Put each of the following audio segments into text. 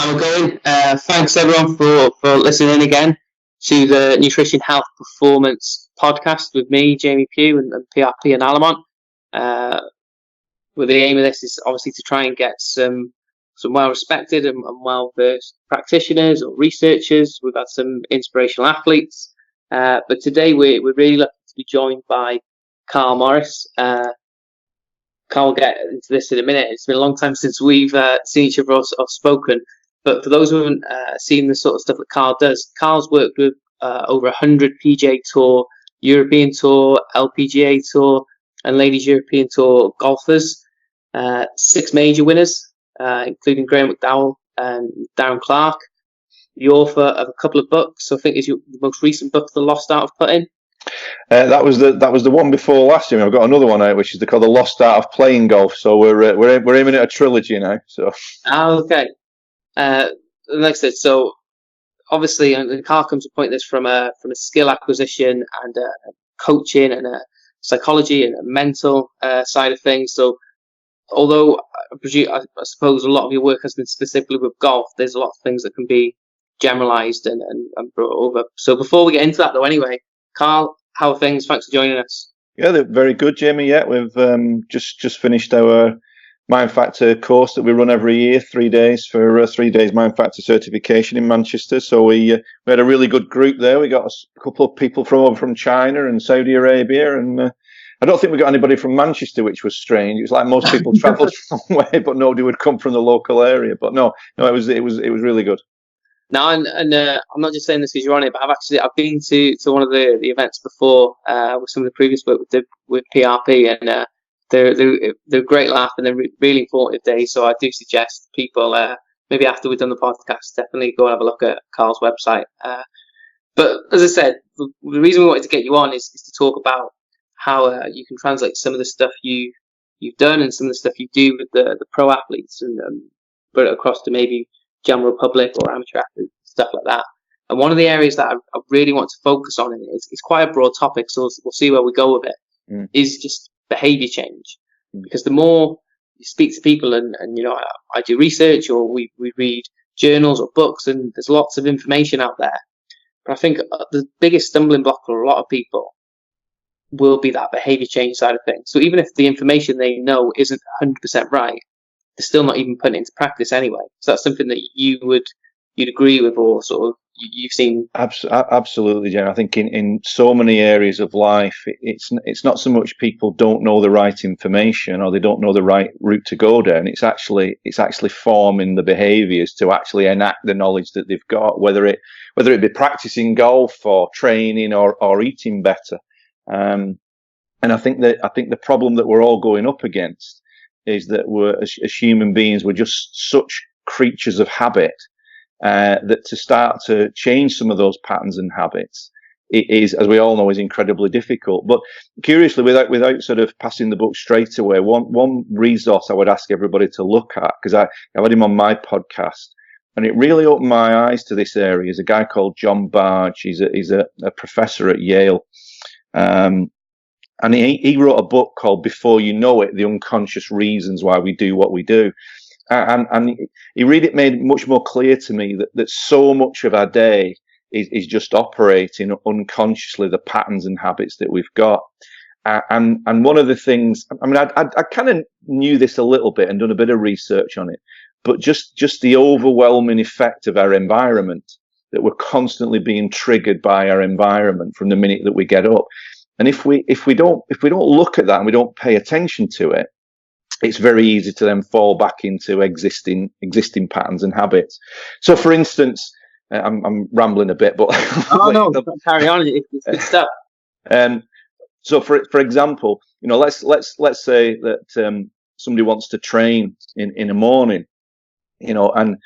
How we're going. Thanks everyone for listening again to the Nutrition Health Performance podcast with me, Jamie Pugh, and PRP and Alamont. With the aim of this is obviously to try and get some well-respected and well-versed practitioners or researchers. We've had some inspirational athletes, but today we're really lucky to be joined by Karl Morris. Karl will get into this in a minute. It's been a long time since we've seen each other or spoken. But for those who haven't seen the sort of stuff that Karl does, Karl's worked with over 100 PGA Tour, European Tour, LPGA Tour, and Ladies European Tour golfers. 6 major winners, including Graeme McDowell and Darren Clarke. The author of a couple of books. So I think is your most recent book, The Lost Art of Putting. That was the one before last year. I've got another one out, which is called The Lost Art of Playing Golf. So we're aiming at a trilogy now. So. Okay. Like I said, so obviously, and Karl comes to point this from a skill acquisition and coaching and a psychology and a mental side of things. So although I suppose a lot of your work has been specifically with golf, there's a lot of things that can be generalized and brought over. So before we get into that, though, anyway, Karl, how are things? Thanks for joining us. Yeah, they're very good, Jamie. Yeah, we've just finished our Mind Factor course that we run every year, 3 days for 3 days Mind Factor certification in Manchester. So we had a really good group there. We got a couple of people from China and Saudi Arabia, and I don't think we got anybody from Manchester, which was strange. It was like most people travelled somewhere, but nobody would come from the local area. But no, it was really good. Now, and I'm not just saying this because you're on it, but I've been to one of the events before with some of the previous work we did with PRP, and they're a great laugh and they're really informative days. So I do suggest people maybe after we've done the podcast, definitely go and have a look at Karl's website. But as I said, the reason we wanted to get you on is to talk about how you can translate some of the stuff you've done and some of the stuff you do with the pro athletes and put it across to maybe general public or amateur athletes, stuff like that. And one of the areas that I really want to focus on, and it's quite a broad topic, so we'll see where we go with it, is just behavior change. Because the more you speak to people, and I do research or we read journals or books, and there's lots of information out there. But I think the biggest stumbling block for a lot of people will be that behavior change side of things. So even if the information they know isn't 100% right, they're still not even putting it into practice anyway. So that's something that you'd agree with, or sort of you've seen. Absolutely, Jen. I think in so many areas of life, it's not so much people don't know the right information or they don't know the right route to go down. It's actually forming the behaviours to actually enact the knowledge that they've got, whether it be practicing golf or training or eating better. And I think the problem that we're all going up against is that we're as human beings, we're just such creatures of habit. That to start to change some of those patterns and habits, it is, as we all know, is incredibly difficult. But curiously, without sort of passing the book straight away, one resource I would ask everybody to look at, because I had him on my podcast, and it really opened my eyes to this area, is a guy called John Barge. He's a professor at Yale. And he wrote a book called Before You Know It, The Unconscious Reasons Why We Do What We Do. And he made it much more clear to me that so much of our day is just operating unconsciously, the patterns and habits that we've got. And one of the things, I mean, I kind of knew this a little bit and done a bit of research on it, but just the overwhelming effect of our environment, that we're constantly being triggered by our environment from the minute that we get up. And if we don't look at that and we don't pay attention to it, it's very easy to then fall back into existing patterns and habits. So, for instance, I'm rambling a bit, but no, carry on. It's good stuff. So, for example, let's say that somebody wants to train in the morning, and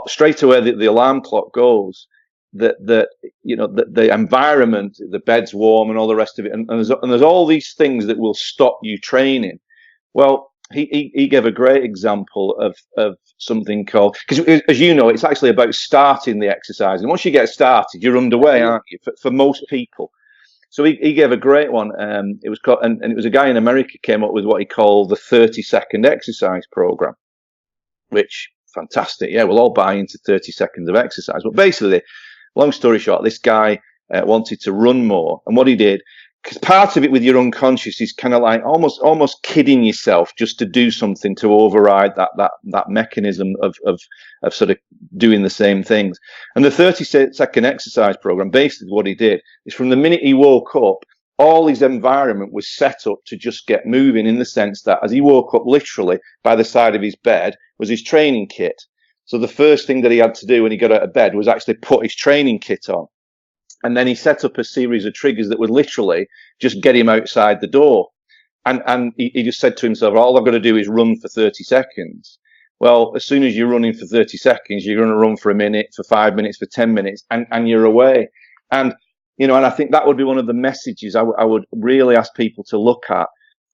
straight away the alarm clock goes. That the environment, the bed's warm, and all the rest of it, and there's all these things that will stop you training. Well, he gave a great example of something called, because as you know, it's actually about starting the exercise, and once you get started, you're underway, aren't you? For most people. So he gave a great one. It was called, and it was a guy in America came up with what he called the 30-second exercise program, which fantastic. Yeah, we'll all buy into 30 seconds of exercise. But basically, long story short, this guy wanted to run more. And what he did, because part of it with your unconscious is kind of like almost kidding yourself just to do something to override that mechanism of sort of doing the same things. And the 30-second exercise program, basically what he did is from the minute he woke up, all his environment was set up to just get moving, in the sense that as he woke up, literally by the side of his bed was his training kit. So the first thing that he had to do when he got out of bed was actually put his training kit on. And then he set up a series of triggers that would literally just get him outside the door. And he just said to himself, all I've got to do is run for 30 seconds. Well, as soon as you're running for 30 seconds, you're going to run for a minute, for 5 minutes, for 10 minutes, and you're away. And, you know, and I think that would be one of the messages I would really ask people to look at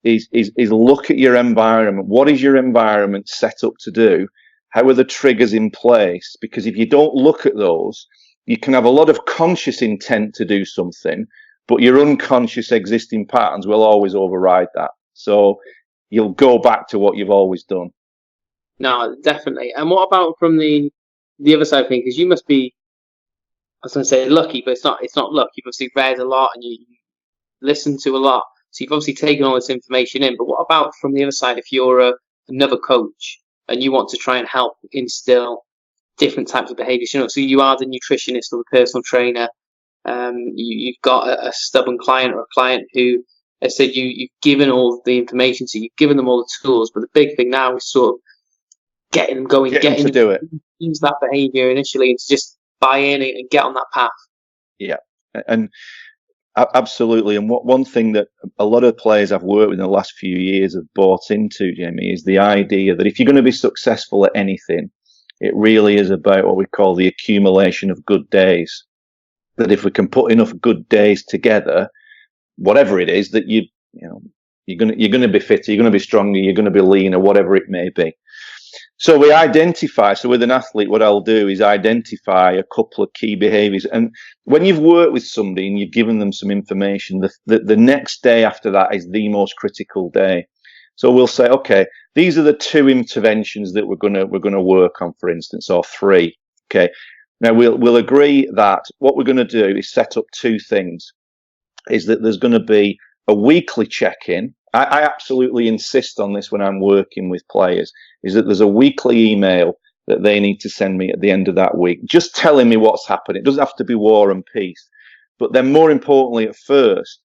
is look at your environment. What is your environment set up to do? How are the triggers in place? Because if you don't look at those, you can have a lot of conscious intent to do something, but your unconscious existing patterns will always override that. So you'll go back to what you've always done. No, definitely. And what about from the other side of things? Because you must be, I was going to say lucky, but it's not luck. You've obviously read a lot and you listen to a lot. So you've obviously taken all this information in. But what about from the other side, if you're another coach and you want to try and help instill different types of behaviours? You know, so you are the nutritionist or the personal trainer. You've got a stubborn client or a client who has said you've given all the information, so you've given them all the tools. But the big thing now is sort of getting them going, getting them to do it. Use that behaviour initially and to just buy in and get on that path. Yeah, and absolutely. And one thing that a lot of players I've worked with in the last few years have bought into, Jamie, is the idea that if you're going to be successful at anything, it really is about what we call the accumulation of good days. That if we can put enough good days together, whatever it is, that you're going to be fitter, you're going to be stronger, you're going to be leaner, whatever it may be. So we identify. So with an athlete, what I'll do is identify a couple of key behaviours. And when you've worked with somebody and you've given them some information, the next day after that is the most critical day. So we'll say, okay, these are the 2 interventions that we're going to work on, for instance, or 3. Okay. Now we'll agree that what we're going to do is set up 2 things. Is that there's going to be a weekly check-in. I absolutely insist on this when I'm working with players, is that there's a weekly email that they need to send me at the end of that week, just telling me what's happened. It doesn't have to be war and peace. But then more importantly, at first,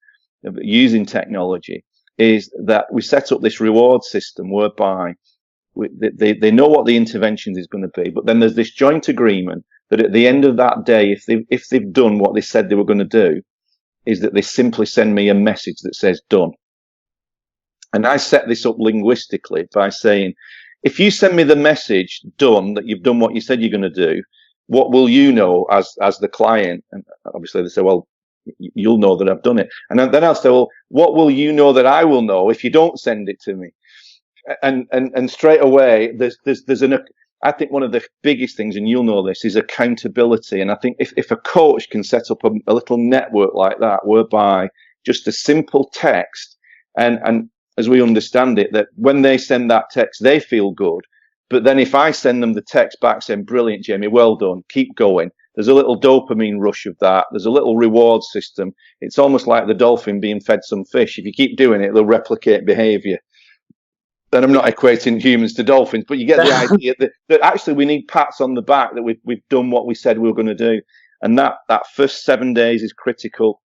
using technology, is that we set up this reward system whereby they know what the intervention is going to be, but then there's this joint agreement that at the end of that day, if they've done what they said they were going to do, is that they simply send me a message that says done. And I set this up linguistically by saying, if you send me the message done, that you've done what you said you're going to do, what will you know as the client? And obviously they say, well, you'll know that I've done it. And then I'll say, well, what will you know that I will know if you don't send it to me? And straight away, I think one of the biggest things, and you'll know this, is accountability. And I think if a coach can set up a little network like that, whereby just a simple text, and as we understand it, that when they send that text, they feel good. But then if I send them the text back saying, brilliant, Jamie, well done, keep going, there's a little dopamine rush of that. There's a little reward system. It's almost like the dolphin being fed some fish. If you keep doing it, they'll replicate behavior. And I'm not equating humans to dolphins, but you get the idea that actually we need pats on the back that we've done what we said we were going to do. And that first 7 days is critical.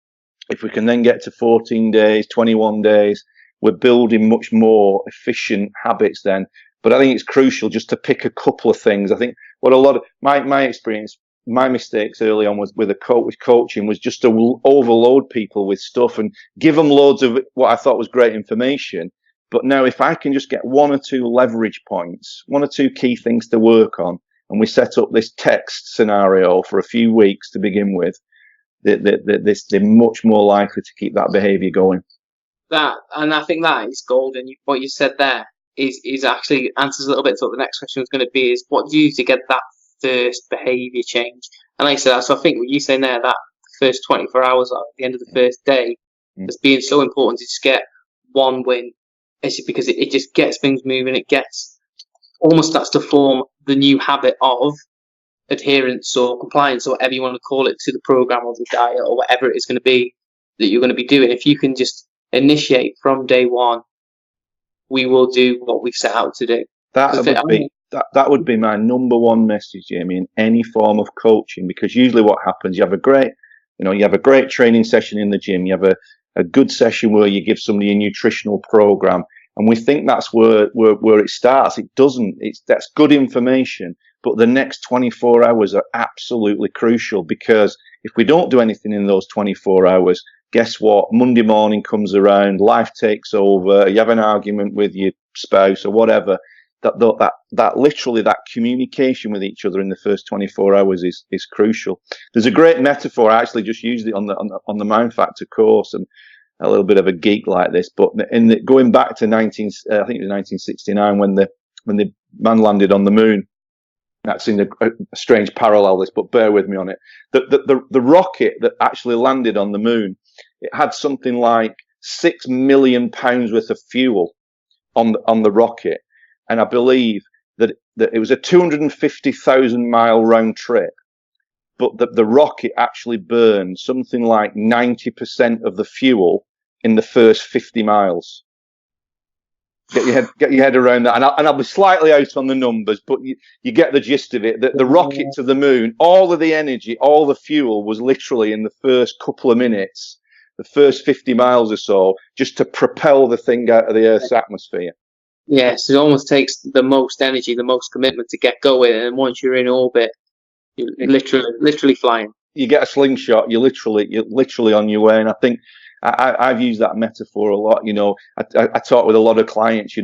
If we can then get to 14 days, 21 days, we're building much more efficient habits then. But I think it's crucial just to pick a couple of things. I think what a lot of my experience, my mistakes early on with coaching was just to overload people with stuff and give them loads of what I thought was great information. But now if I can just get 1 or 2 leverage points, 1 or 2 key things to work on, and we set up this text scenario for a few weeks to begin with, they're much more likely to keep that behaviour going. And I think that is golden. What you said there is actually answers a little bit to what the next question was going to be, is what do you do to get that first behaviour change? And like I said, so I think what you're saying there, that first 24 hours at the end of the first day, as being so important to just get 1 win. It's because it just gets things moving. It gets almost starts to form the new habit of adherence or compliance or whatever you want to call it to the program or the diet or whatever it is going to be that you're going to be doing. If you can just initiate from day one, we will do what we've set out to do. That would be my number one message, Jamie, in any form of coaching, because usually what happens, you have a great training session in the gym, you have a good session where you give somebody a nutritional program, and we think that's where it starts. It doesn't. That's good information, but the next 24 hours are absolutely crucial, because if we don't do anything in those 24 hours, guess what? Monday morning comes around, life takes over, you have an argument with your spouse or whatever. That literally, that communication with each other in the first 24 hours is crucial. There's a great metaphor. I actually just used it on the Mind Factor course, and a little bit of a geek like this, but going back to I think it was 1969 when the man landed on the moon. That seemed a strange parallel, this, but bear with me on it. The rocket that actually landed on the moon, it had something like £6 million worth of fuel on the rocket. And I believe that it was a 250,000 mile round trip, but the rocket actually burned something like 90% of the fuel in the first 50 miles. Get your head around that, and I'll be slightly out on the numbers, but you get the gist of it. The rocket to the moon, all of the energy, all the fuel was literally in the first couple of minutes, the first 50 miles or so, just to propel the thing out of the Earth's atmosphere. Yes, it almost takes the most energy, the most commitment to get going, and once you're in orbit, you're literally flying. You get a slingshot, you're literally on your way. And I think I've used that metaphor a lot. I talk with a lot of clients.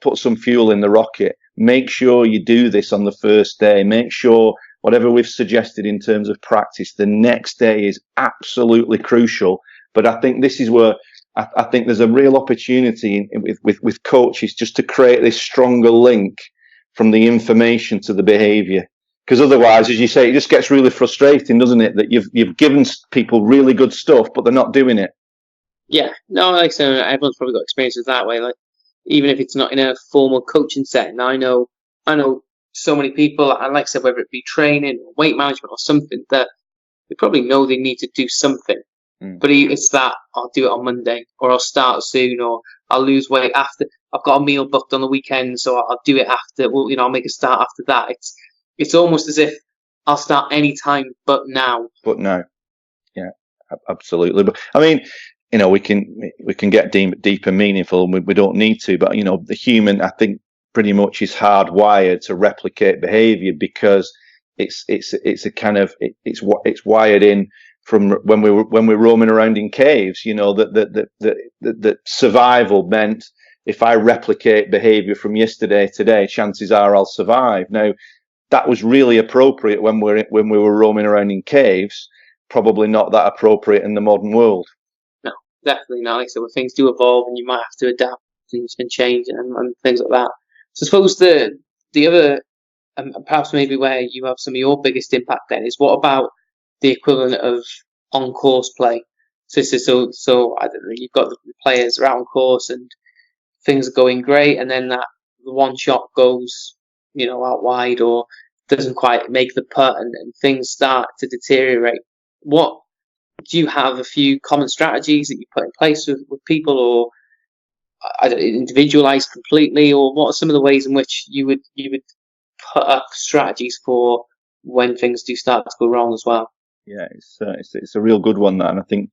Put some fuel in the rocket. Make sure you do this on the first day. Make sure whatever we've suggested in terms of practice, the next day is absolutely crucial. But I think this is where I think there's a real opportunity with coaches just to create this stronger link from the information to the behaviour. Because otherwise, as you say, it just gets really frustrating, doesn't it? That you've given people really good stuff, but they're not doing it. Yeah, no, like I said, everyone's probably got experiences that way. Like, even if it's not in a formal coaching setting, I know so many people, and like I said, whether it be training or weight management or something, that they probably know they need to do something. But it's that I'll do it on Monday, or I'll start soon, or I'll lose weight after. I've got a meal booked on the weekend, so I'll do it after. Well, I'll make a start after that. It's almost as if I'll start any time but now. Yeah, absolutely. But I mean, we can get deep and meaningful, and we don't need to. But the human, I think, pretty much is hardwired to replicate behaviour, because it's a kind of it's wired in from when we're roaming around in caves. That survival meant if I replicate behaviour from yesterday today, chances are I'll survive. Now, that was really appropriate when we were roaming around in caves. Probably not that appropriate in the modern world. No, definitely not. Like I said, when things do evolve, and you might have to adapt and change and things like that. So I suppose the other, perhaps maybe where you have some of your biggest impact then, is what about the equivalent of on-course play? So I don't know, you've got the players are out on course and things are going great, and then the one shot goes, out wide, or doesn't quite make the putt, and things start to deteriorate. What do you have? A few common strategies that you put in place with people, or individualized completely, or what are some of the ways in which you would put up strategies for when things do start to go wrong as well? Yeah, it's a real good one, that, and I think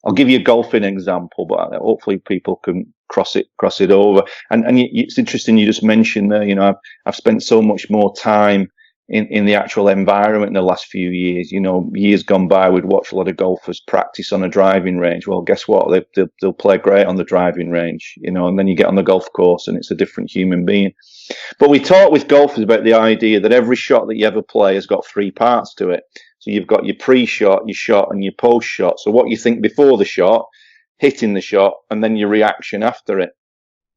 I'll give you a golfing example, but hopefully people can cross it over. And it's interesting you just mentioned there. I've spent so much more time in the actual environment in the last few years. Years gone by, we'd watch a lot of golfers practice on a driving range. Well, guess what? They'll play great on the driving range, and then you get on the golf course and it's a different human being. But we talk with golfers about the idea that every shot that you ever play has got three parts to it. So you've got your pre-shot, your shot, and your post-shot. So what you think before the shot, hitting the shot, and then your reaction after it.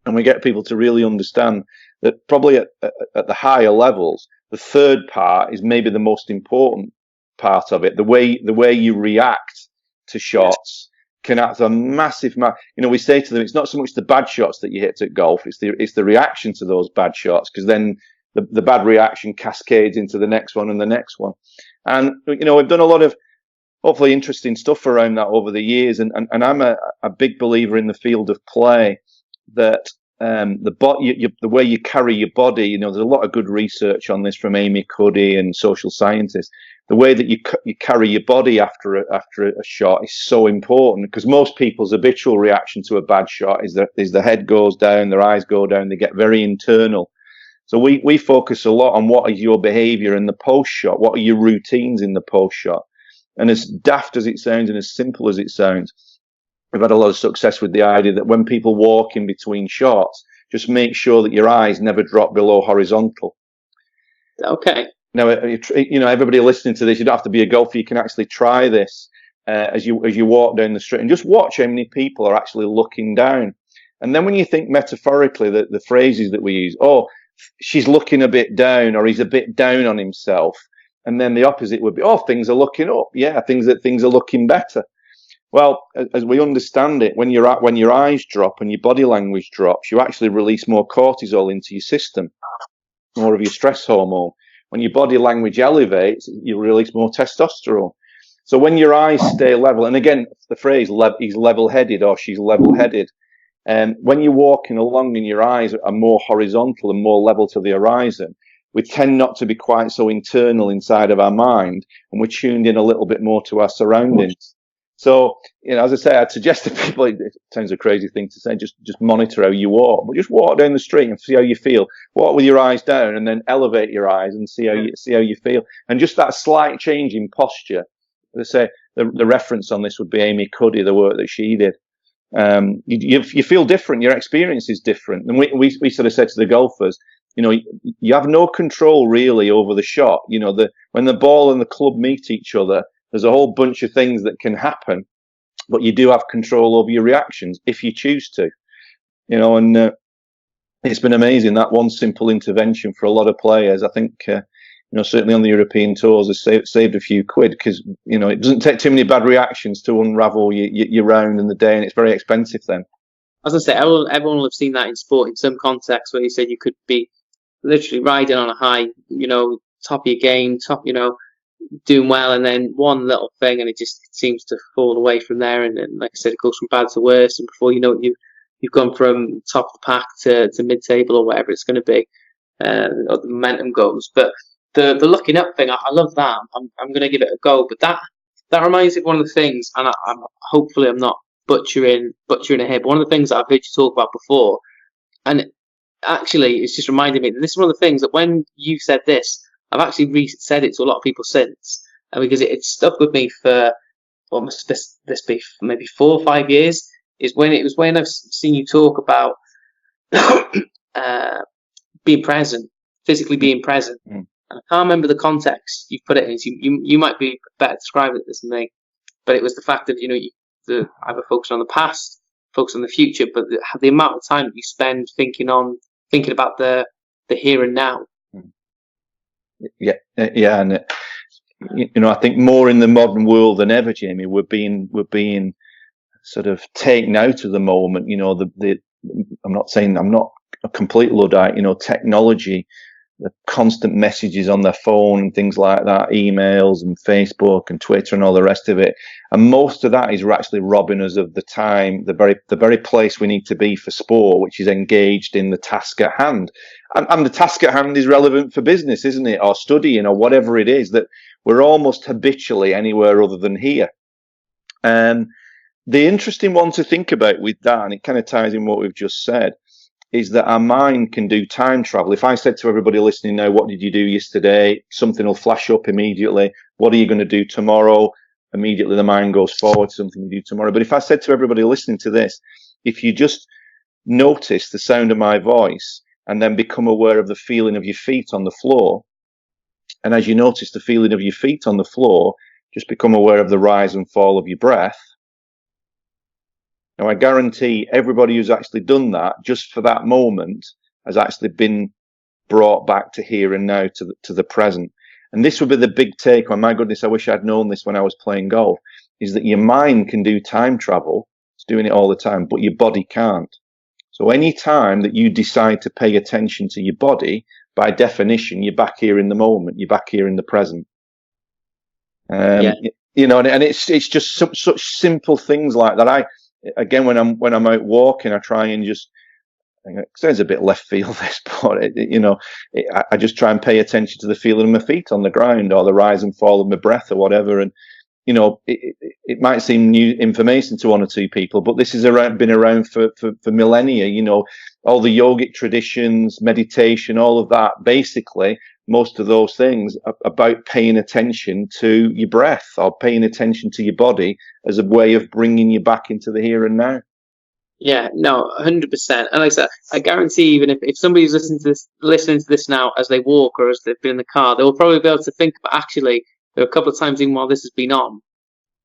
And we get people to really understand that probably at the higher levels, the third part is maybe the most important part of it. The way you react to shots can have a massive. We say to them, it's not so much the bad shots that you hit at golf; it's the reaction to those bad shots, because then the bad reaction cascades into the next one and the next one. And, we've done a lot of hopefully interesting stuff around that over the years. And I'm a big believer in the field of play that the way you carry your body, there's a lot of good research on this from Amy Cuddy and social scientists. The way that you carry your body after a shot is so important, because most people's habitual reaction to a bad shot is the head goes down, their eyes go down, they get very internal. So we focus a lot on what is your behavior in the post shot, what are your routines in the post shot. And as daft as it sounds and as simple as it sounds, we've had a lot of success with the idea that when people walk in between shots, just make sure that your eyes never drop below horizontal. Okay. Now, everybody listening to this, you don't have to be a golfer. You can actually try this as you walk down the street, and just watch how many people are actually looking down. And then when you think metaphorically, the phrases that we use, oh, she's looking a bit down, or he's a bit down on himself. And then the opposite would be, oh, things are looking up. Yeah, things are looking better. Well, as we understand it, when your eyes drop and your body language drops, you actually release more cortisol into your system, more of your stress hormone. When your body language elevates, you release more testosterone. So when your eyes stay level, and again, the phrase he's level-headed or she's level-headed, when you're walking along and your eyes are more horizontal and more level to the horizon, we tend not to be quite so internal inside of our mind, and we're tuned in a little bit more to our surroundings. So, as I say, I'd suggest to people, it sounds a crazy thing to say, just monitor how you walk, but just walk down the street and see how you feel. Walk with your eyes down and then elevate your eyes and see how you feel. And just that slight change in posture. As I say, the reference on this would be Amy Cuddy, the work that she did. You feel different. Your experience is different. And we sort of said to the golfers, you have no control really over the shot. When the ball and the club meet each other, there's a whole bunch of things that can happen, but you do have control over your reactions if you choose to. And it's been amazing, that one simple intervention for a lot of players. I think, certainly on the European tours has saved a few quid, because, it doesn't take too many bad reactions to unravel your round in the day, and it's very expensive then. As I say, everyone will have seen that in sport in some context, where you said you could be literally riding on a high, top of your game, doing well, and then one little thing and it seems to fall away from there, and like I said, it goes from bad to worse, and before you know it, you've gone from top of the pack to mid-table or whatever it's going to be, or the momentum goes. But the looking up thing, I love that. I'm going to give it a go. But that reminds me of one of the things, and hopefully I'm not butchering it here, but one of the things that I've heard you talk about before, and actually it's just reminded me that this is one of the things that when you said this, I've actually said it to a lot of people since, because it stuck with me for what must this be, maybe 4 or 5 years. Is when I've seen you talk about being present, physically being present. And I can't remember the context you put it in. So you might be better describing it than me, but it was the fact that either focus on the past, focus on the future, but the amount of time that you spend thinking about the here and now. Yeah, and I think more in the modern world than ever, Jamie, we're being sort of taken out of the moment. I'm not a complete Luddite. Technology, the constant messages on their phone and things like that, emails and Facebook and Twitter and all the rest of it, and most of that is actually robbing us of the time, the very place we need to be for sport, which is engaged in the task at hand. And the task at hand is relevant for business, isn't it? Or studying, or whatever it is, that we're almost habitually anywhere other than here. And the interesting one to think about with that, and it kind of ties in what we've just said, is that our mind can do time travel. If I said to everybody listening now, what did you do yesterday? Something will flash up immediately. What are you going to do tomorrow? Immediately the mind goes forward to something you do tomorrow. But if I said to everybody listening to this, if you just notice the sound of my voice and then become aware of the feeling of your feet on the floor, and as you notice the feeling of your feet on the floor, just become aware of the rise and fall of your breath. Now, I guarantee everybody who's actually done that, just for that moment, has actually been brought back to here and now, to the present. And this would be the big take on, my goodness, I wish I'd known this when I was playing golf, is that your mind can do time travel. It's doing it all the time, but your body can't. So any time that you decide to pay attention to your body, by definition, you're back here in the moment. You're back here in the present. You know, and it's just such simple things like that. Again, when I'm out walking, I try and just, it sounds a bit left field this, but I just try and pay attention to the feeling of my feet on the ground, or the rise and fall of my breath, or whatever. And you know, it might seem new information to one or two people, but this has been around for millennia. You know, all the yogic traditions, meditation, all of that. Basically, most of those things are about paying attention to your breath, or paying attention to your body as a way of bringing you back into the here and now. Yeah, no, 100%. And like I said, I guarantee, even if somebody's listening to this now as they walk or as they've been in the car, they will probably be able to think, but actually, there are a couple of times even while this has been on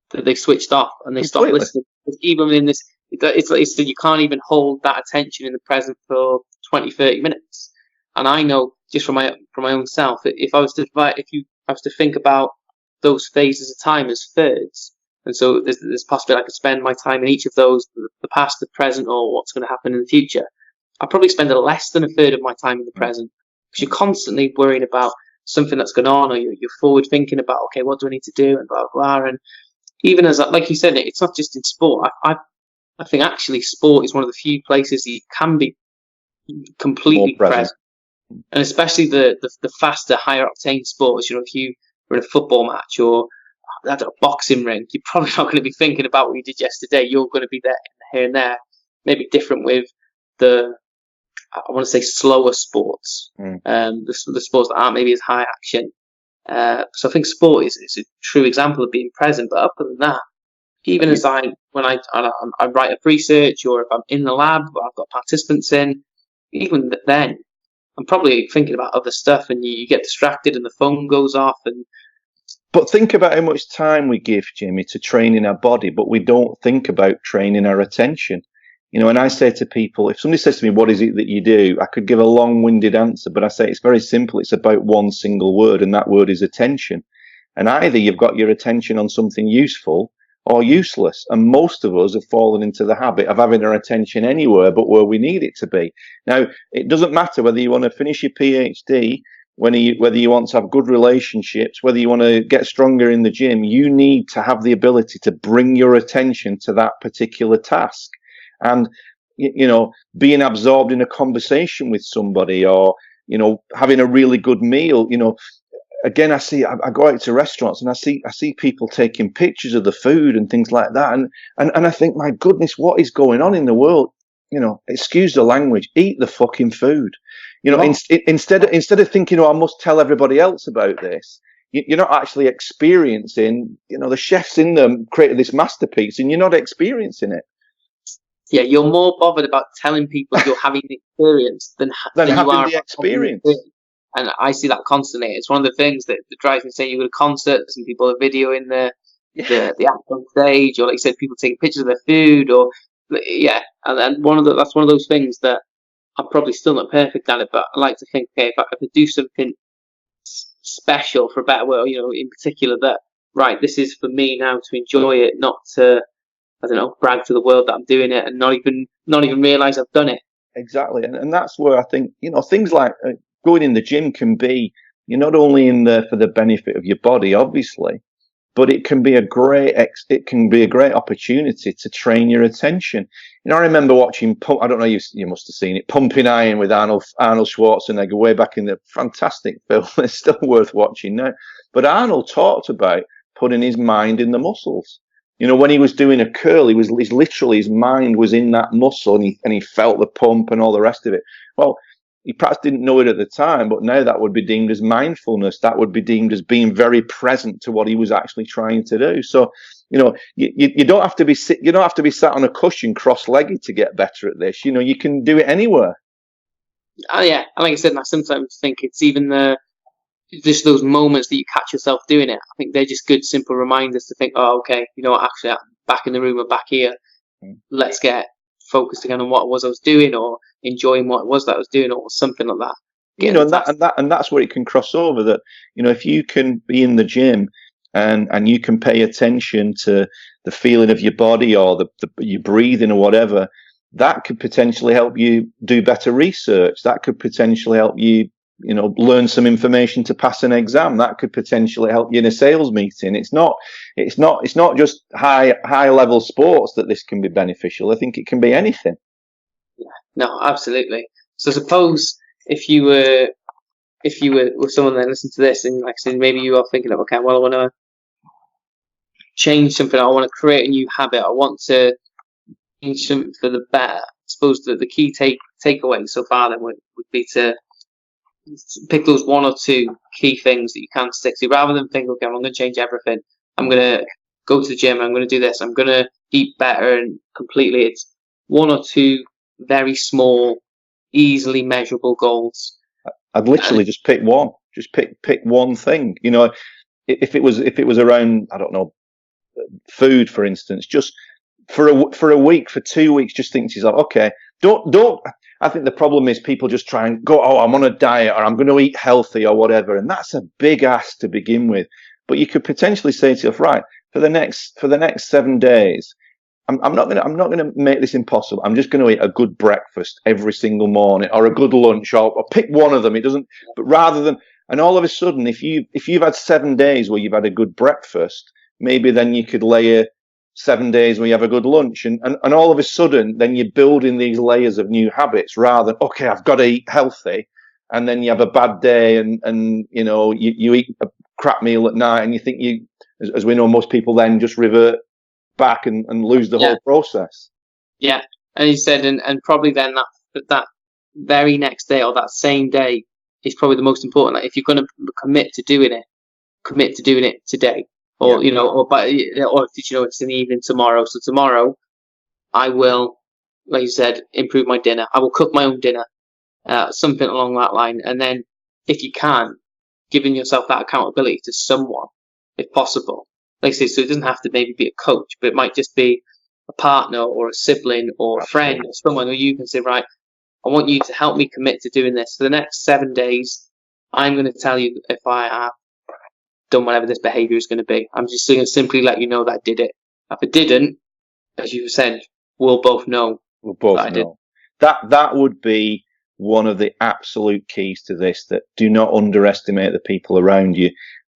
that they've switched off and they stopped listening. Even in this, it's like you said, you can't even hold that attention in the present for 20, 30 minutes. And I know just from my own self, if I was to think about those phases of time as thirds, and so there's possibility I could spend my time in each of those, the past, the present, or what's going to happen in the future. I'll probably spend less than a third of my time in the present, because you're constantly worrying about something that's going on, or you're forward thinking about, okay, what do I need to do, and blah, blah, blah. And even as, like you said, it's not just in sport. I think actually sport is one of the few places you can be completely present. And especially the faster, higher octane sports. You know, if you were in a football match or at a boxing ring, you're probably not going to be thinking about what you did yesterday. You're going to be there, here and there. Maybe different with the, I want to say, slower sports. The sports that aren't maybe as high action. So I think sport is a true example of being present. But other than that, even as when I write up research, or if I'm in the lab, or I've got participants in, even then, I'm probably thinking about other stuff, and you get distracted, and the phone goes off. But think about how much time we give, Jimmy, to training our body, but we don't think about training our attention. You know, and I say to people, if somebody says to me, what is it that you do? I could give a long-winded answer, but I say it's very simple. It's about one single word, and that word is attention. And either you've got your attention on something useful or useless. And most of us have fallen into the habit of having our attention anywhere but where we need it to be. Now, it doesn't matter whether you want to finish your PhD, whether you want to have good relationships, whether you want to get stronger in the gym. You need to have the ability to bring your attention to that particular task. And, you know, being absorbed in a conversation with somebody, or, you know, having a really good meal, you know, again, I go out to restaurants and I see people taking pictures of the food and things like that. And I think, my goodness, what is going on in the world? You know, excuse the language, eat the fucking food. You know, instead of thinking, oh, I must tell everybody else about this, you're not actually experiencing, you know, the chefs in them created this masterpiece and you're not experiencing it. Yeah, you're more bothered about telling people you're having the experience than having you are the experience. And I see that constantly. It's one of the things that drives me saying you go to concerts and people are videoing the act on stage, or like you said, people taking pictures of their food, or and that's one of those things that I'm probably still not perfect at it, but I like to think, okay, if I could do something special, for a better word, you know, in particular, that right, this is for me now to enjoy it, not to, I don't know, brag to the world that I'm doing it and not even realize I've done it. Exactly, and that's where I think, you know, things like going in the gym can be, you're not only in there for the benefit of your body, obviously, but it can be a great opportunity to train your attention. You know, I remember watching, I don't know, you must have seen it, Pumping Iron with Arnold Schwarzenegger way back in the fantastic film. It's still worth watching now. But Arnold talked about putting his mind in the muscles. You know, when he was doing a curl, his mind was in that muscle, and he felt the pump and all the rest of it. Well, he perhaps didn't know it at the time, but now that would be deemed as mindfulness. That would be deemed as being very present to what he was actually trying to do. So, you know, you don't have to be sat on a cushion cross-legged to get better at this. You know, you can do it anywhere. Oh yeah, and like I said, I sometimes think it's even just those moments that you catch yourself doing it. I think they're just good, simple reminders to think, oh, okay, you know what, actually, I'm back in the room or back here. Let's get focused again on what it was I was doing, or enjoying what it was that I was doing, or something like that. You know, and that's where it can cross over. That, you know, if you can be in the gym and you can pay attention to the feeling of your body, or your breathing or whatever, that could potentially help you do better research. That could potentially help you learn some information to pass an exam. That could potentially help you in a sales meeting. It's not just high level sports that this can be beneficial. I think it can be anything. No, absolutely. So suppose if you were with someone that listened to this, and like I said, maybe you are thinking of, okay, well, I want to change something. I want to create a new habit. I want to change something for the better. I suppose that the key takeaway so far then would be to pick those one or two key things that you can stick to, rather than think, okay, I'm going to change everything. I'm going to go to the gym. I'm going to do this. I'm going to eat better and completely. It's one or two very small, easily measurable goals. I'd literally just pick one. Just pick one thing. If it was around, I don't know, food, for instance, just for a week, for 2 weeks, just think to yourself, okay, don't. I think the problem is people just try and go, I'm on a diet, or I'm going to eat healthy, or whatever, and that's a big ask to begin with. But you could potentially say to yourself, right, for the next 7 days, I'm not going to make this impossible. I'm just going to eat a good breakfast every single morning, or a good lunch, or pick one of them. It doesn't, but rather than, and all of a sudden, if you've had 7 days where you've had a good breakfast, maybe then you could layer 7 days where you have a good lunch, and all of a sudden, then you're building these layers of new habits, rather than, okay, I've got to eat healthy, and then you have a bad day, and you eat a crap meal at night, and you think as we know, most people then just revert back and lose the whole process. Yeah, and you said, and probably then that very next day or that same day is probably the most important. Like, if you're going to commit to doing it today, or or did you know it's in the evening tomorrow? So tomorrow, I will, like you said, improve my dinner. I will cook my own dinner, something along that line. And then, if you can, giving yourself that accountability to someone, if possible. Like I say, so it doesn't have to maybe be a coach, but it might just be a partner or a sibling or a friend or someone who you can say, right, I want you to help me commit to doing this for the next 7 days. I'm going to tell you if I have done whatever this behavior is going to be. I'm just going to simply let you know that I did it. If I didn't, as you said, we'll both know. We'll both know. That would be one of the absolute keys to this, that do not underestimate the people around you,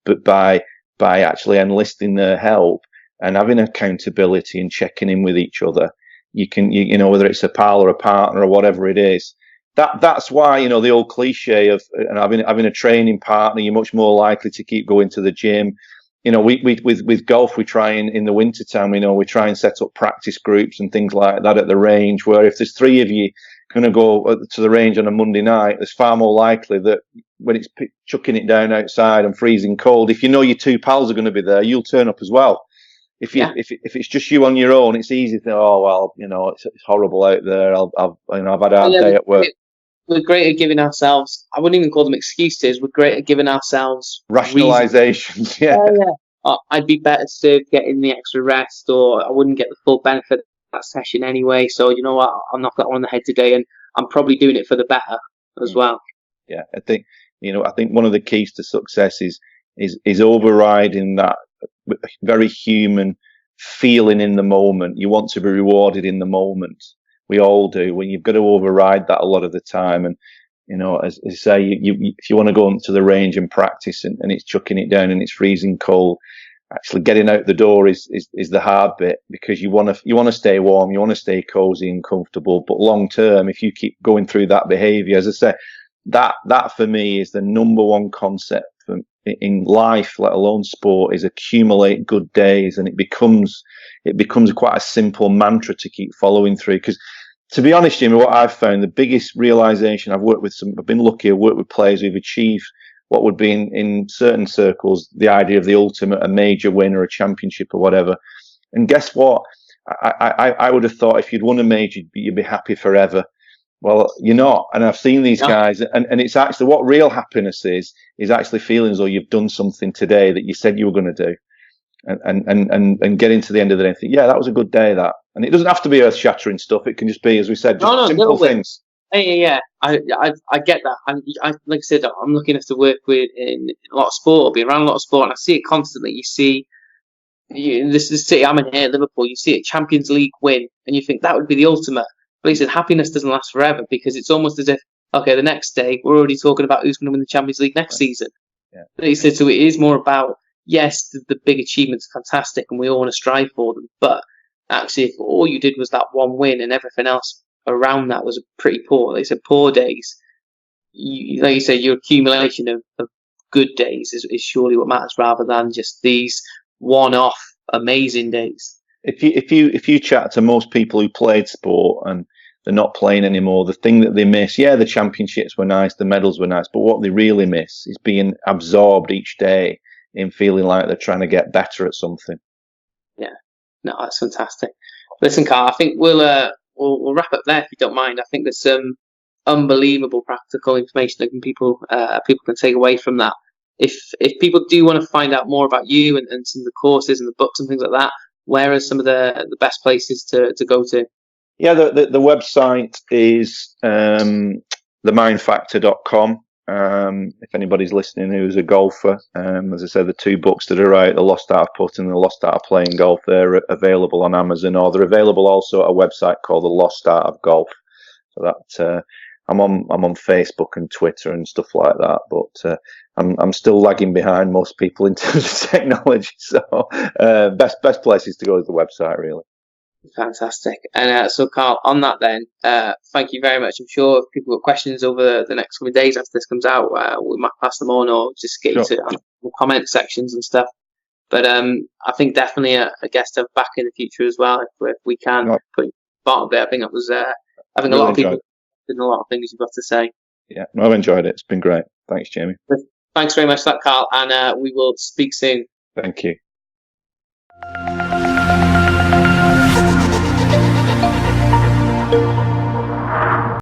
but by actually enlisting their help and having accountability and checking in with each other, you can, whether it's a pal or a partner or whatever it is, that's why, the old cliche of having a training partner, you're much more likely to keep going to the gym. With golf, we try in the winter time, we try and set up practice groups and things like that at the range, where if there's 3 of you going to go to the range on a Monday night, it's far more likely that when it's chucking it down outside and freezing cold, if your 2 pals are going to be there, you'll turn up as well. If it's just you on your own, it's easy to think, it's horrible out there. I've had a hard day at work. We're great at giving ourselves, I wouldn't even call them excuses, we're great at giving ourselves rationalizations. Yeah. I'd be better served getting the extra rest, or I wouldn't get the full benefit of that session anyway, so you know what, I'll knock that one on the head today, and I'm probably doing it for the better as well. Yeah, I think one of the keys to success is overriding that very human feeling in the moment. You want to be rewarded in the moment. We all do. When you've got to override that a lot of the time, and as I say, if you want to go into the range and practice, and it's chucking it down and it's freezing cold, actually getting out the door is the hard bit, because you want to stay warm, you want to stay cozy and comfortable. But long term, if you keep going through that behaviour, as I say, that for me is the number one concept in life, let alone sport, is accumulate good days, and it becomes quite a simple mantra to keep following through. Because to be honest, Jimmy, what I've found, the biggest realization, I've been lucky, I've worked with players who've achieved what would be in certain circles the idea of the ultimate, a major win or a championship or whatever. And guess what? I would have thought if you'd won a major, you'd be happy forever. Well, you're not. And I've seen these guys, and it's actually what real happiness is actually feeling as though you've done something today that you said you were going to do. And getting to the end of the day and think, yeah, that was a good day, that. And it doesn't have to be earth shattering stuff. It can just be, as we said, just simple things. Yeah. I get that. I like I said, I'm lucky enough to work with in a lot of sport, or be around a lot of sport, and I see it constantly. You see, this is City. I'm in here, Liverpool. You see a Champions League win, and you think that would be the ultimate. But he said happiness doesn't last forever, because it's almost as if okay, the next day we're already talking about who's going to win the Champions League next season. Yeah. He said, so it is more about, yes, the big achievements are fantastic and we all want to strive for them, but actually if all you did was that one win and everything else around that was pretty poor, they said poor days, like you say, your accumulation of good days is surely what matters, rather than just these one-off amazing days. If you chat to most people who played sport and they're not playing anymore, the thing that they miss, the championships were nice, the medals were nice, but what they really miss is being absorbed each day in feeling like they're trying to get better at something. Yeah, no, that's fantastic. Listen, Karl, I think we'll wrap up there if you don't mind. I think there's some unbelievable practical information that people can take away from that. If people do want to find out more about you and some of the courses and the books and things like that, where are some of the best places to go to? Yeah, the website is themindfactor.com. If anybody's listening who's a golfer, as I said, the two books that are out, The Lost Art of Putting and The Lost Art of Playing Golf, they're available on Amazon, or they're available also at a website called The Lost Art of Golf. So that I'm on Facebook and Twitter and stuff like that, but I'm still lagging behind most people in terms of technology. So best places to go is the website, really. Fantastic. And so, Karl, on that then, thank you very much. I'm sure if people got questions over the next coming days after this comes out, we might pass them on or just get you to comment sections and stuff. But I think definitely a guest to have back in the future as well, if we can put part of it. I think it was. I think a lot of people did a lot of things you've got to say. Yeah, I've enjoyed it. It's been great. Thanks, Jamie. Thanks very much for that, Karl, and we will speak soon. Thank you.